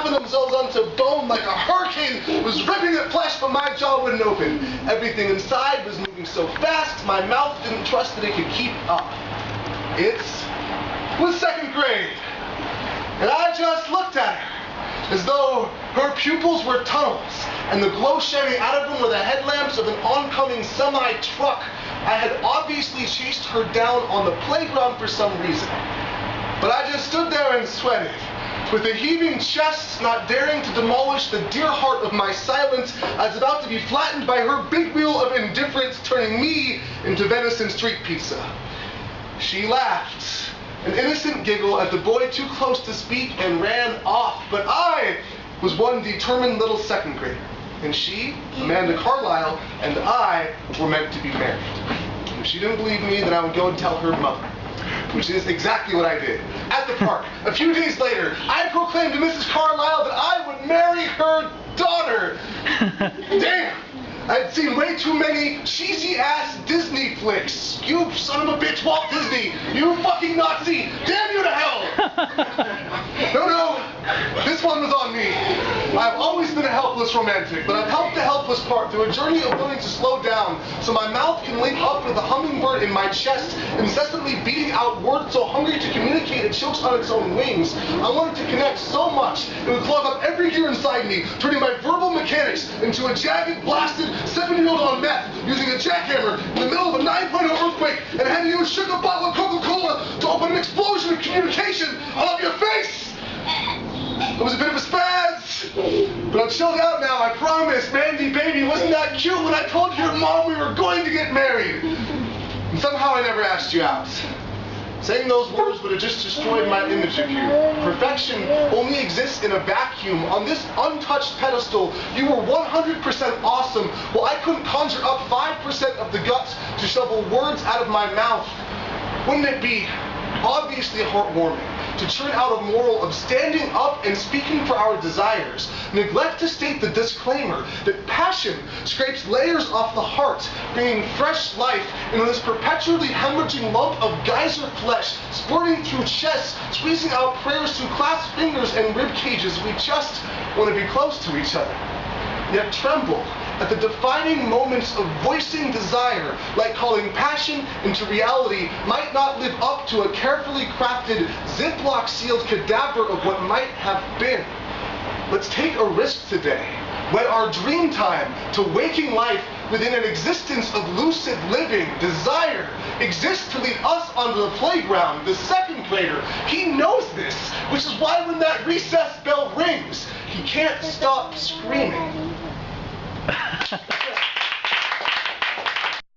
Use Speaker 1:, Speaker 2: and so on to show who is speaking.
Speaker 1: ripping themselves onto bone like a hurricane was ripping at flesh, but my jaw wouldn't open. Everything inside was moving so fast, my mouth didn't trust that it could keep up. It was second grade, and I just looked at her as though her pupils were tunnels, and the glow shining out of them were the headlamps of an oncoming semi-truck. I had obviously chased her down on the playground for some reason. But I just stood there and sweated, with a heaving chest, not daring to demolish the dear heart of my silence. I was about to be flattened by her big wheel of indifference, turning me into venison street pizza. She laughed, an innocent giggle at the boy too close to speak, and ran off. But I was one determined little second grader, and she, Amanda Carlisle, and I were meant to be married. If she didn't believe me, then I would go and tell her mother, which is exactly what I did. At the park, a few days later, I proclaimed to Mrs. Carlisle that I would marry her daughter. Damn! I'd seen way too many cheesy-ass Disney flicks. You son of a bitch, Walt Disney! You fucking Nazi! Damn you to hell! No, this one was on me. I've always been a helpless romantic, but I've helped the helpless part through a journey of learning to slow down so my mouth can link up with the hummingbird in my chest, incessantly beating out words so hungry to communicate it chokes on its own wings. I wanted to connect so much it would clog up every gear inside me, turning my verbal mechanics into a jagged, blasted 7-year-old on meth, using a jackhammer in the middle of a 9.0 earthquake and having to use a sugar bottle of Coca-Cola to open an explosion of communication all over your face. It was a bit of a spaz, but I'm chilled out now, I promise. Mandy, baby, wasn't that cute when I told your mom we were going to get married? And somehow I never asked you out. Saying those words would have just destroyed my image of you. Perfection only exists in a vacuum. On this untouched pedestal, you were 100% awesome, while I couldn't conjure up 5% of the guts to shovel words out of my mouth. Wouldn't it be obviously heartwarming to churn out a moral of standing up and speaking for our desires, neglect to state the disclaimer that passion scrapes layers off the heart, bringing fresh life into this perpetually hemorrhaging lump of geyser flesh, spurting through chests, squeezing out prayers through clasped fingers and rib cages. We just want to be close to each other, yet tremble at the defining moments of voicing desire, like calling passion into reality might not live up to a carefully crafted, Ziploc-sealed cadaver of what might have been. Let's take a risk today. Wed our dream time to waking life within an existence of lucid living. Desire exists to lead us onto the playground. The second grader, he knows this, which is why when that recess bell rings, he can't stop screaming.